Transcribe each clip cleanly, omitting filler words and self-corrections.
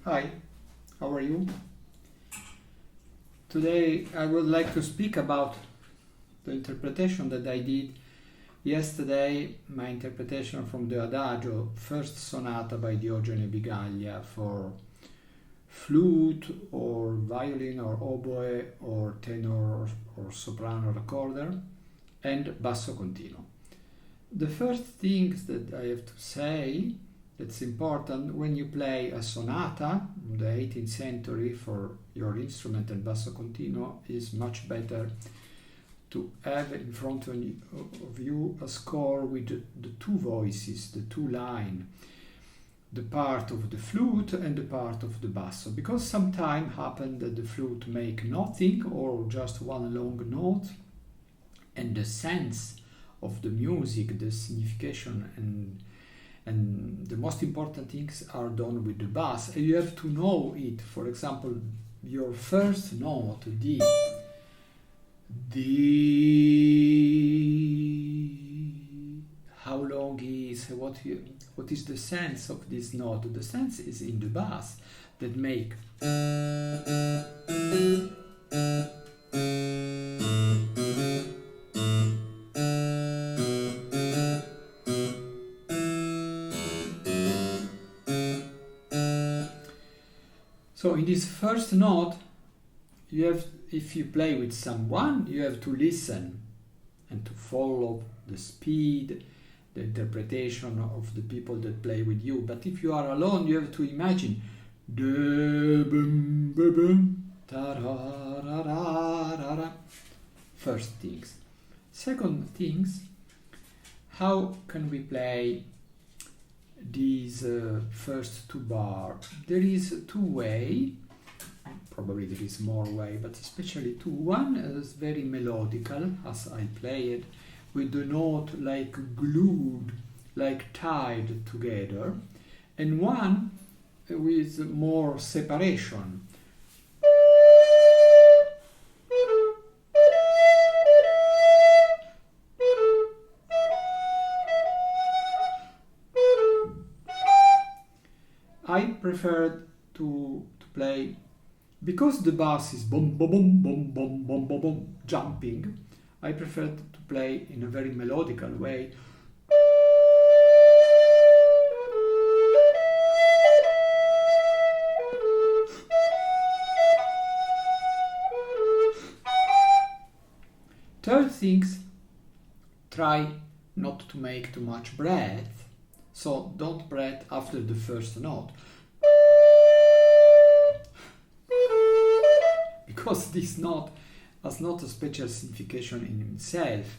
Hi, how are you? Today I would like to speak about the interpretation that I did yesterday, my interpretation from the adagio, first sonata by Diogene Bigaglia for flute or violin or oboe or tenor or soprano recorder and basso continuo. The first things that I have to say that's important when you play a sonata in the 18th century for your instrument and basso continuo is much better to have in front of you a score with the two voices, the two lines, the part of the flute and the part of the basso, because sometimes happen that the flute make nothing or just one long note, and the sense of the music, the signification and the most important things are done with the bass, and you have to know it. For example, your first note, D, how long is, what is the sense of this note? The sense is in the bass that make. So in this first note, you have, if you play with someone, you have to listen and to follow the speed, the interpretation of the people that play with you. But if you are alone, you have to imagine first things. Second things, how can we play these first two bars? There is two way, probably there is more way, but especially two. One is very melodical, as I play it, with the note like glued, like tied together, and one with more separation. I prefer to play, because the bass is boom boom boom boom boom boom boom boom jumping, I prefer to play in a very melodical way. Third things, try not to make too much breath, so don't breath after the first note, because this note has not a special signification in itself.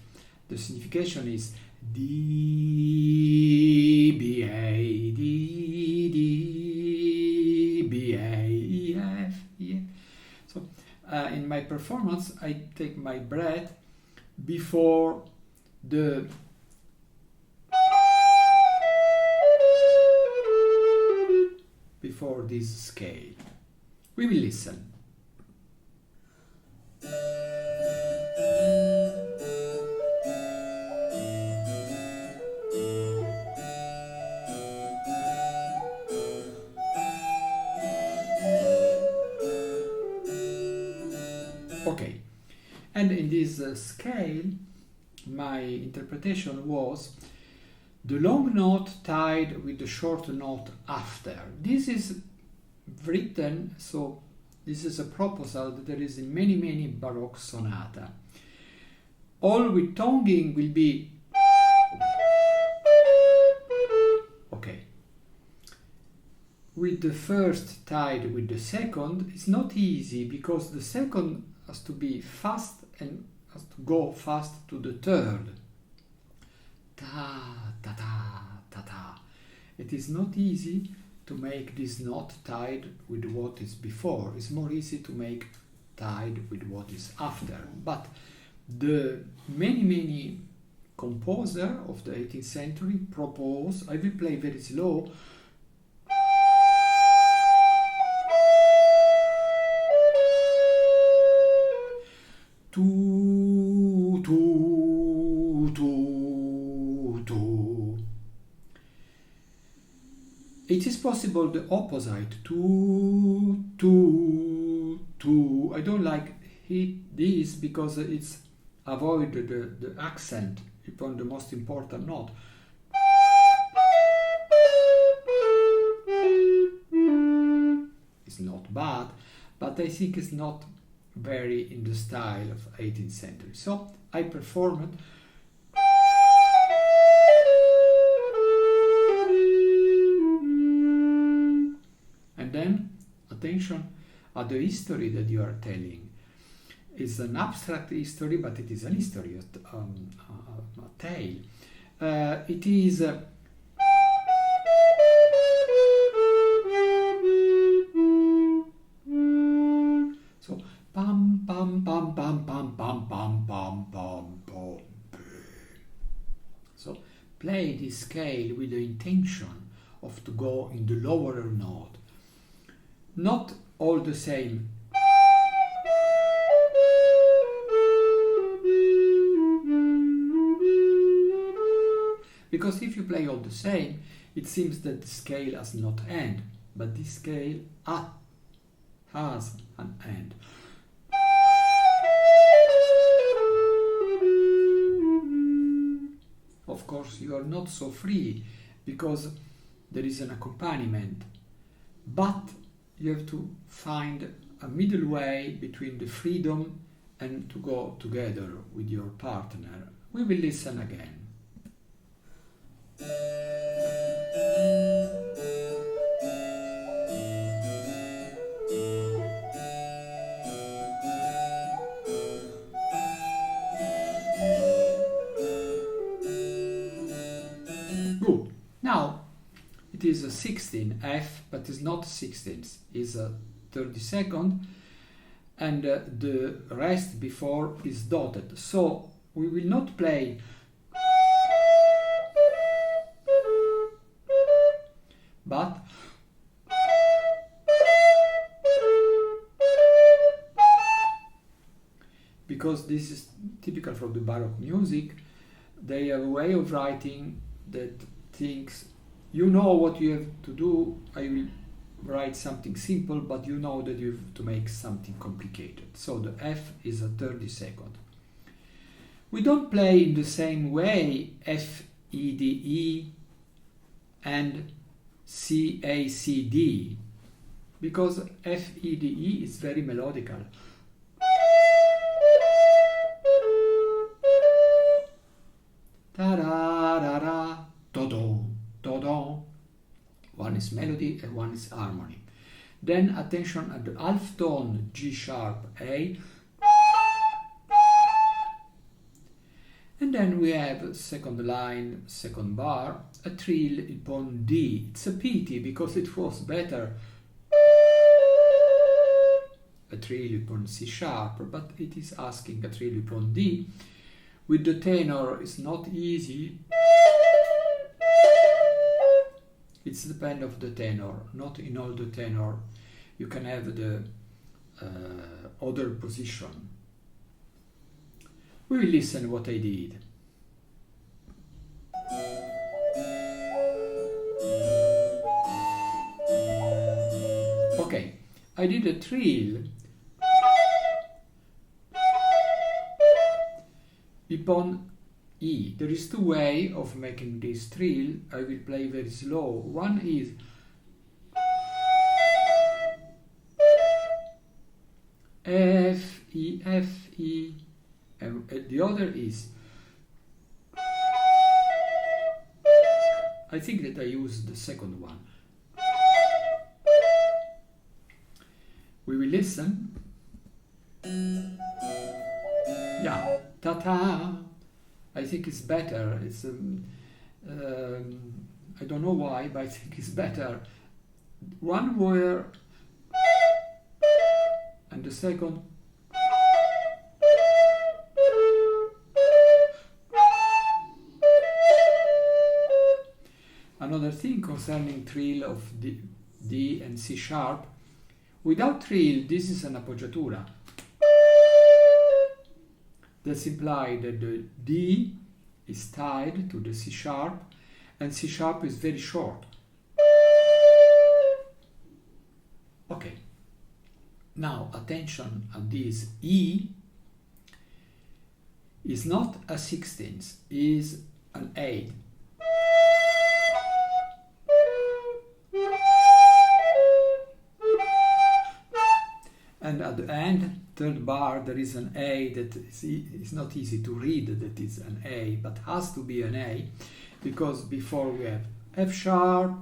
The signification is D, B, A, D, D, B, A, E, F, E. So in my performance, I take my breath before this scale. We will listen. Okay, and in this scale, my interpretation was the long note tied with the short note after. This is written, so this is a proposal that there is in many Baroque sonata. All with tonguing will be okay. With the first tied with the second, it's not easy because the second has to be fast and has to go fast to the third. Ta ta ta ta ta. It is not easy to make this note tied with what is before. It's more easy to make tied with what is after. But the many composers of the 18th century propose, I will play very slow, tu tu tu. It is possible the opposite, two, two, two. I don't like this because it's avoid the accent upon the most important note. It's not bad, but I think it's not very in the style of 18th century. So I performed and then attention at the history that you are telling. It's an abstract history, but it is an history, a tale. It is so pam pam pam pam pam pam pam pam pam pam. So play this scale with the intention of to go in the lower note. Not all the same. Because if you play all the same, it seems that the scale has not end, but this scale has an end. Of course, you are not so free because there is an accompaniment, but you have to find a middle way between the freedom and to go together with your partner. We will listen again. Good. Now it is a 16 F, but it's not 16th. It's a 32nd, and the rest before is dotted. So we will not play but because this is typical from the Baroque music, they have a way of writing that thinks, you know what you have to do, I will write something simple, but you know that you have to make something complicated. So the F is a 32nd. We don't play in the same way F, E, D, E and C, A, C, D, because F, E, D, E is very melodical. Ta-da-da-da, do-do, do-do. One is melody and one is harmony. Then attention at the half tone G sharp A. And then we have second line, second bar, a trill upon D. It's a pity because it was better a trill upon C sharp, but it is asking a trill upon D. With the tenor it's not easy. It's depend of the tenor, not in all the tenor. You can have the other position. We will listen what I did. Okay, I did a trill upon E. There is two ways of making this trill. I will play very slow. One is F, E, F, E. And the other is, I think that I used the second one. We will listen. Yeah, ta-ta. I think it's better. It's I don't know why, but I think it's better. One word and the second. Another thing concerning trill of D and C sharp, without trill this is an appoggiatura. That's implied that the D is tied to the C sharp and C sharp is very short. Now attention at this E is not a 16th, is an 8. And at the end, third bar, there is an A that is not easy to read that is an A, but has to be an A, because before we have F sharp,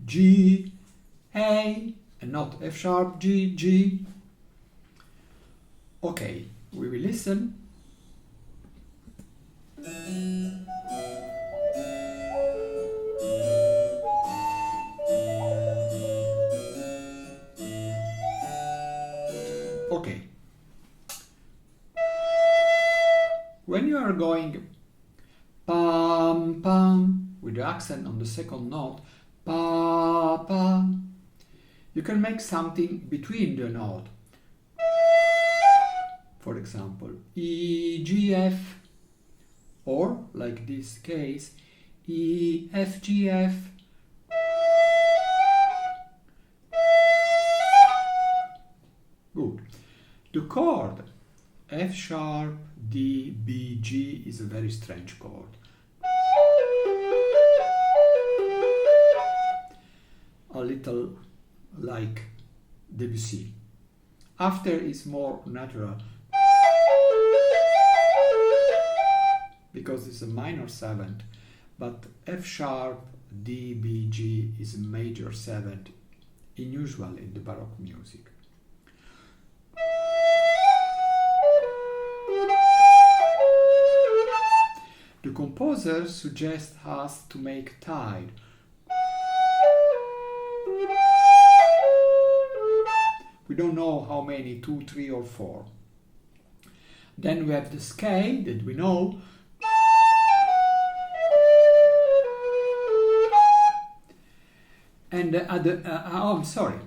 G, A, and not F sharp, G, G. Okay, we will listen. Okay. When you are going pam pam with the accent on the second note, pa pa, you can make something between the note. For example, E, G, F, or like this case, E, F, G, F. Good. The chord F sharp, D, B, G is a very strange chord. A little like Debussy. After is more natural, because it's a minor 7th, but F sharp, D, B, G is a major 7th, unusual in the Baroque music. The composer suggests us to make tide. We don't know how many, 2, 3 or 4. Then we have the scale that we know. And I'm sorry.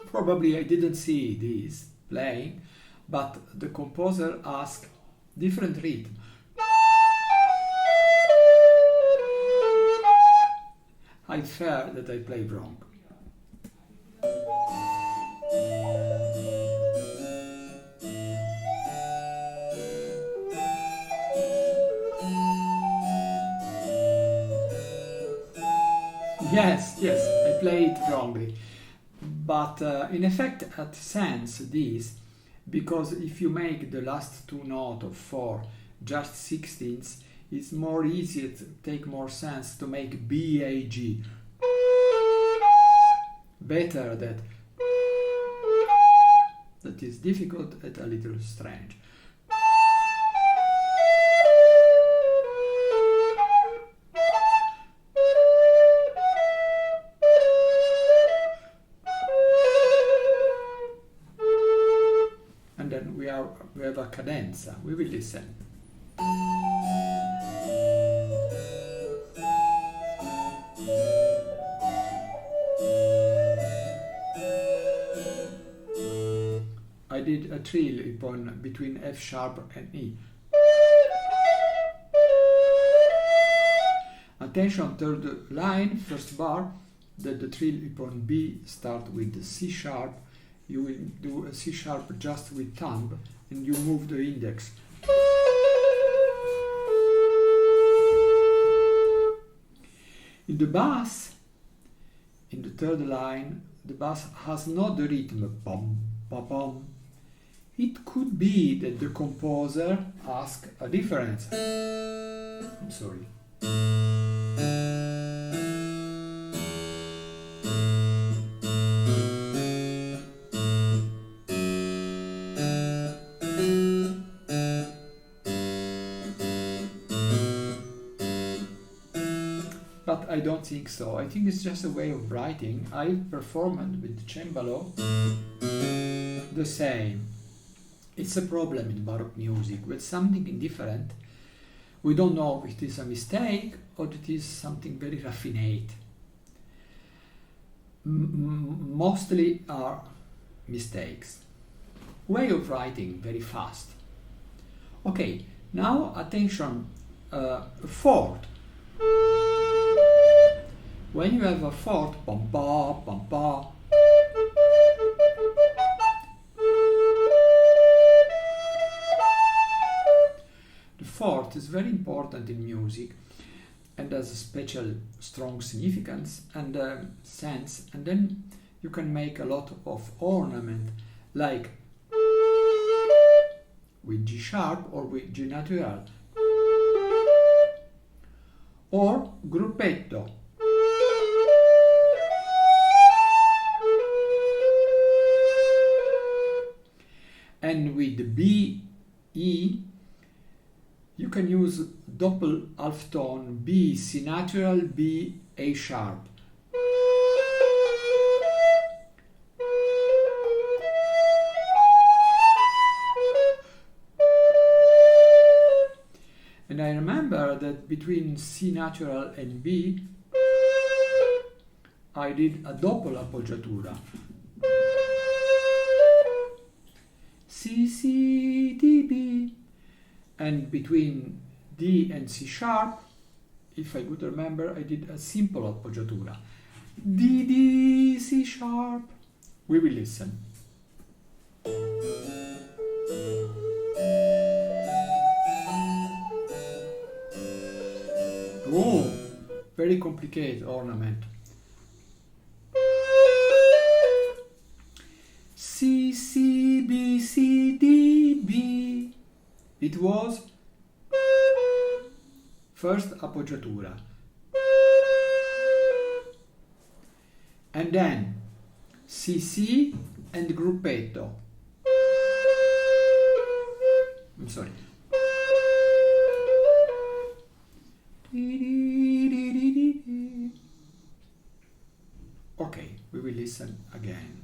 Probably I didn't see this playing, but the composer asked different rhythm. I fear that I played wrong. Yes, I played it wrongly. But in effect, it sense this, because if you make the last two notes of 4 just 16ths, it's more easy, to take more sense to make B, A, G. Better that is difficult and a little strange. And then we have a cadenza. We will listen. I did a trill upon between F sharp and E. Attention, third line, first bar, that the trill upon B start with the C sharp. You will do a C sharp just with thumb and you move the index. In the bass, in the third line, the bass has not the rhythm bum, bum, bum. It could be that the composer asked a difference. I'm sorry. But I don't think so. I think it's just a way of writing. I performed with the cembalo the same. It's a problem in Baroque music with something indifferent. We don't know if it is a mistake or it is something very raffinate. Mostly are mistakes. Way of writing very fast. Okay, now attention, fourth. When you have a fourth, pam pa, pam pa, the fourth is very important in music and has a special strong significance and sense, and then you can make a lot of ornament, like with G sharp or with G natural, or gruppetto. And with B, E, you can use double half tone B, C natural, B, A sharp. And I remember that between C natural and B, I did a double appoggiatura. C, C, D, B. And between D and C sharp, if I could remember, I did a simple appoggiatura. D, D, C sharp. We will listen. Oh, very complicated ornament. C, C, B, C, D, B. It was first appoggiatura. And then C, C and gruppetto. I'm sorry. Okay, we will listen again.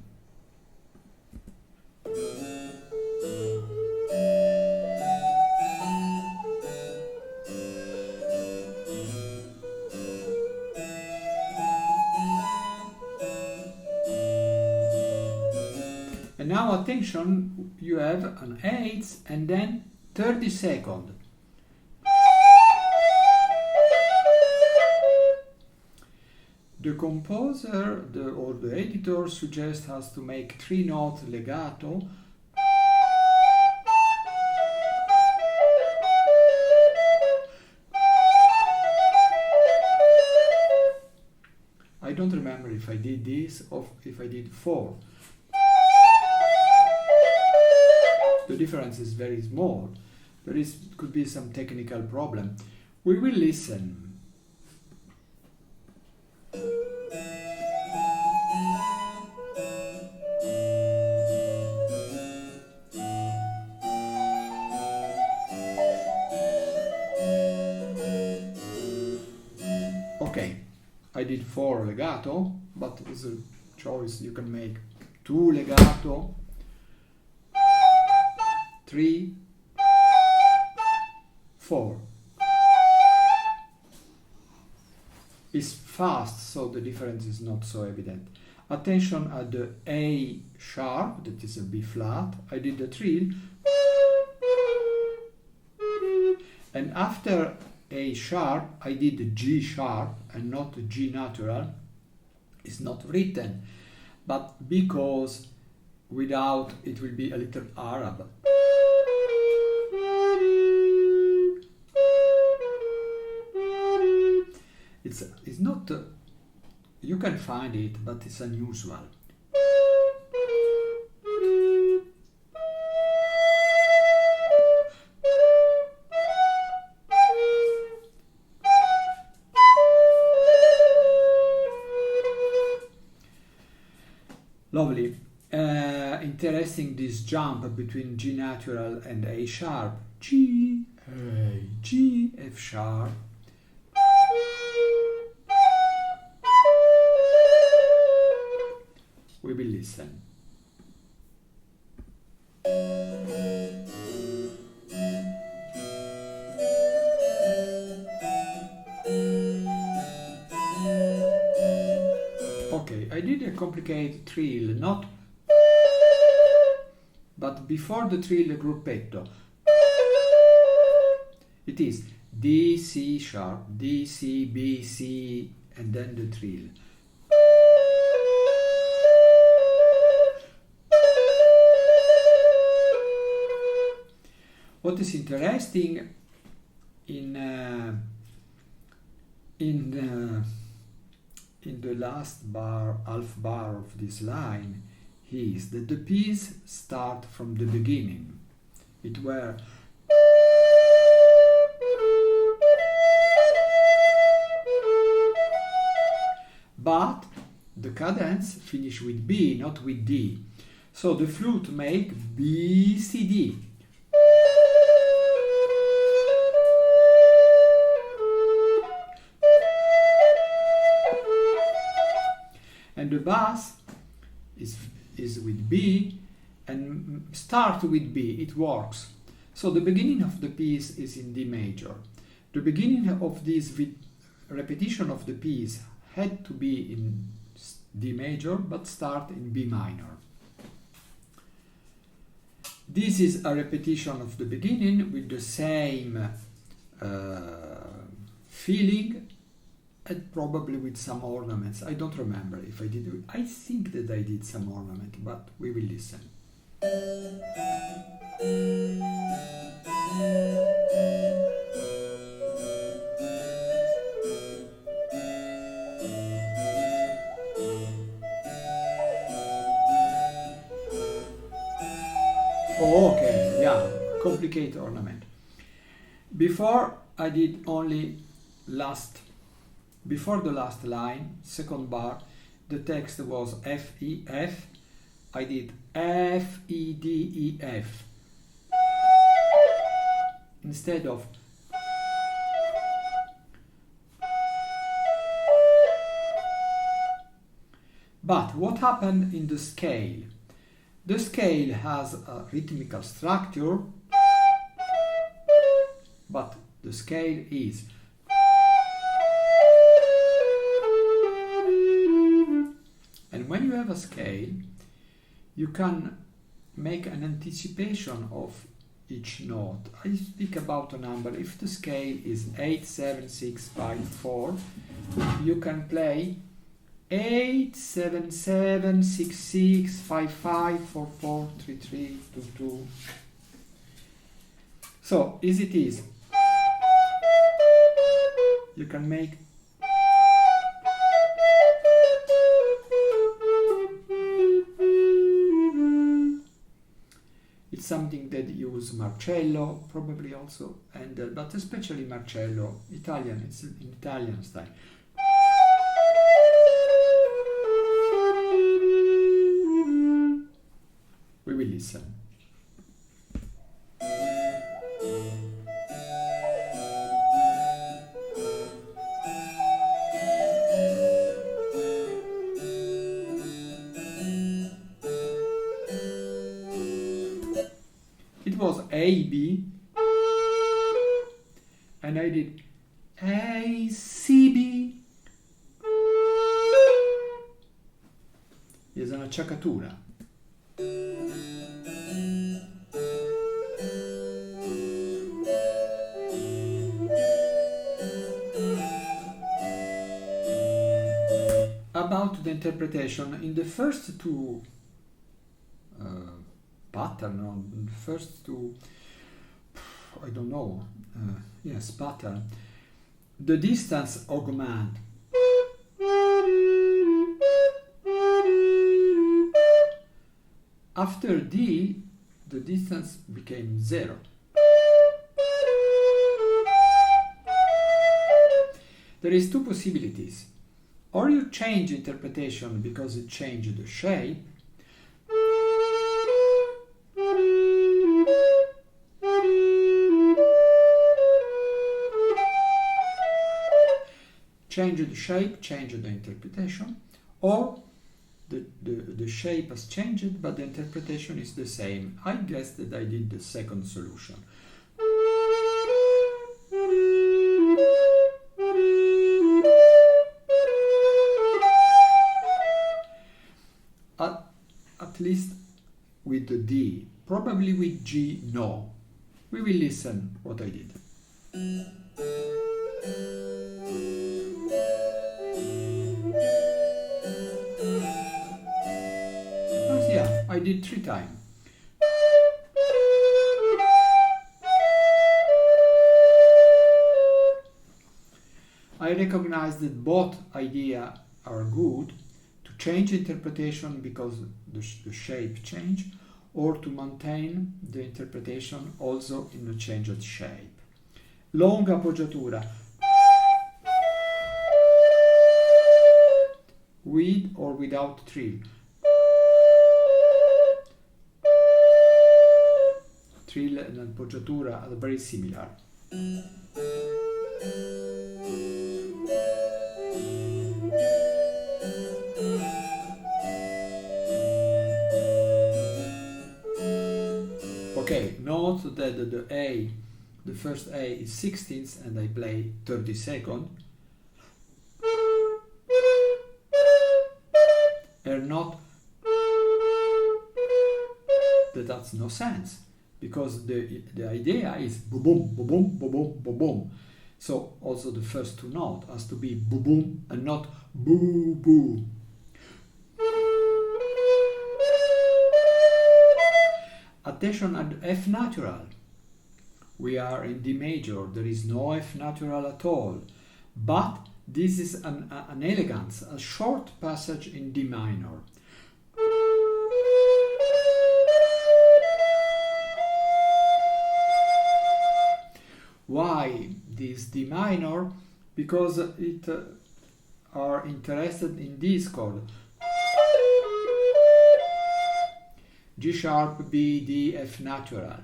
And now attention, you have an eighth and then 30-second. The composer or the editor suggests us to make 3 notes legato. I don't remember if I did this or if I did 4. The difference is very small. Could be some technical problem. We will listen. Okay, I did 4 legato, but it's a choice. You can make 2 legato, 3, 4. It's fast, so the difference is not so evident. Attention at the A sharp, that is a B flat. I did the trill. And after A sharp, I did the G sharp and not the G natural. It's not written, but because without it will be a little Arab. It's not, you can find it, but it's unusual. Lovely. Interesting this jump between G natural and A sharp. G, A, G, F sharp. We will listen. Okay, I did a complicated trill, not, but before the trill, a gruppetto. It is D, C sharp, D, C, B, C, and then the trill. What is interesting in the last bar, half bar of this line, is that the piece start from the beginning. It were but the cadence finish with B, not with D. So the flute make B, C, D. And the bass is with B and start with B, it works. So the beginning of the piece is in D major. The beginning of this repetition of the piece had to be in D major, but start in B minor. This is a repetition of the beginning with the same feeling and probably with some ornaments. I don't remember if I did it. I think that I did some ornament, but we will listen. Oh, okay, yeah, complicated ornament. Before I did only before the last line, second bar, the text was F, E, F. I did F, E, D, E, F. Instead of but what happened in the scale? The scale has a rhythmical structure, but the scale is and when you have a scale, you can make an anticipation of each note. I speak about a number. If the scale is 8, 7, 6, 5, 4, you can play 8, 7, 7, 6, 6, 5, 5, 4, 4, 3, 3, 2, 2. So, as it is, you can make it's something that use Marcello, probably also, and but especially Marcello, Italian, it's in Italian style. We will listen. It was A, B, and I did A, C, B. È una acciaccatura. About the interpretation, in the first two pattern, on the first two, I don't know, yes, pattern, the distance augment. After D, the distance became 0. There is two possibilities. Or you change interpretation because it changed the shape, change the shape, change the interpretation, or the shape has changed but the interpretation is the same. I guess that I did the second solution. At least with the D, probably with G, no. We will listen what I did. I did 3 times. I recognize that both ideas are good, to change interpretation because the shape change, or to maintain the interpretation also in the changed shape. Long appoggiatura, with or without trill. Trill and appoggiatura are very similar. Okay, note that the first A is 16th and I play 32nd. And not that's no sense, because the idea is boom boom boom boom boom boom boom boom. So also the first 2 notes has to be boom boom and not boo boo. Attention at F natural. We are in D major, there is no F natural at all, but this is an elegance, a short passage in D minor. Why this D minor? Because it are interested in this chord. G sharp, B, D, F natural.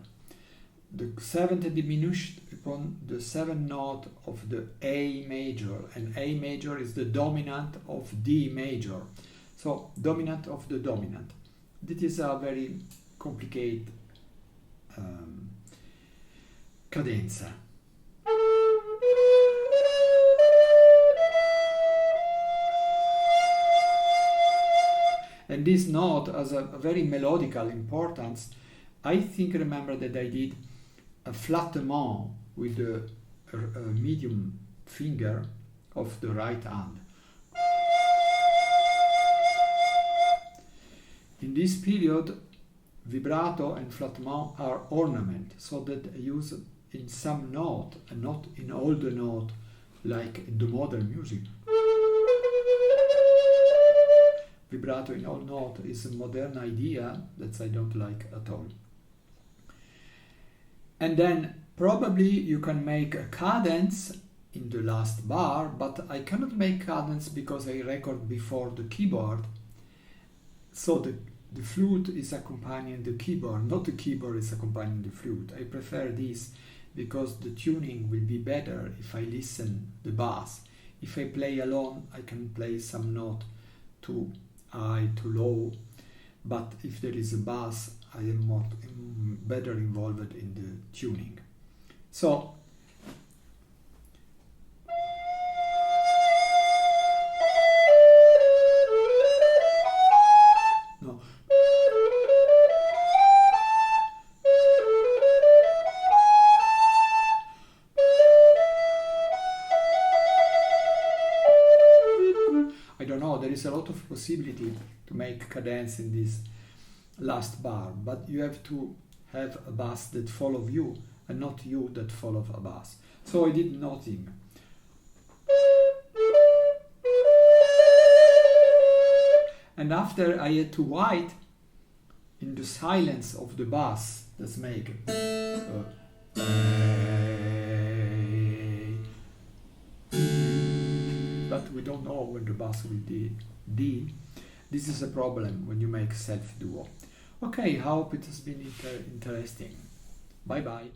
The 7th diminished upon the 7th note of the A major, and A major is the dominant of D major. So, dominant of the dominant. This is a very complicated cadenza. And this note has a very melodical importance. I think, remember that I did a flattement with the medium finger of the right hand. In this period, vibrato and flattement are ornament, so that I use in some note and not in all the note like in the modern music. Vibrato in all note is a modern idea that I don't like at all. And then probably you can make a cadence in the last bar, but I cannot make cadence because I record before the keyboard. So the flute is accompanying the keyboard, not the keyboard is accompanying the flute. I prefer this because the tuning will be better if I listen the bass. If I play alone, I can play some note too high, too low, but if there is a bass, I am better involved in the tuning. So, no. I don't know, there is a lot of possibility to make cadence in this last bar, but you have to have a bass that follow you and not you that follow a bass. So I did nothing. And after I had to write in the silence of the bass, let's make but we don't know when the bass will be D. This is a problem when you make self-duo. Okay, I hope it has been interesting. Bye bye.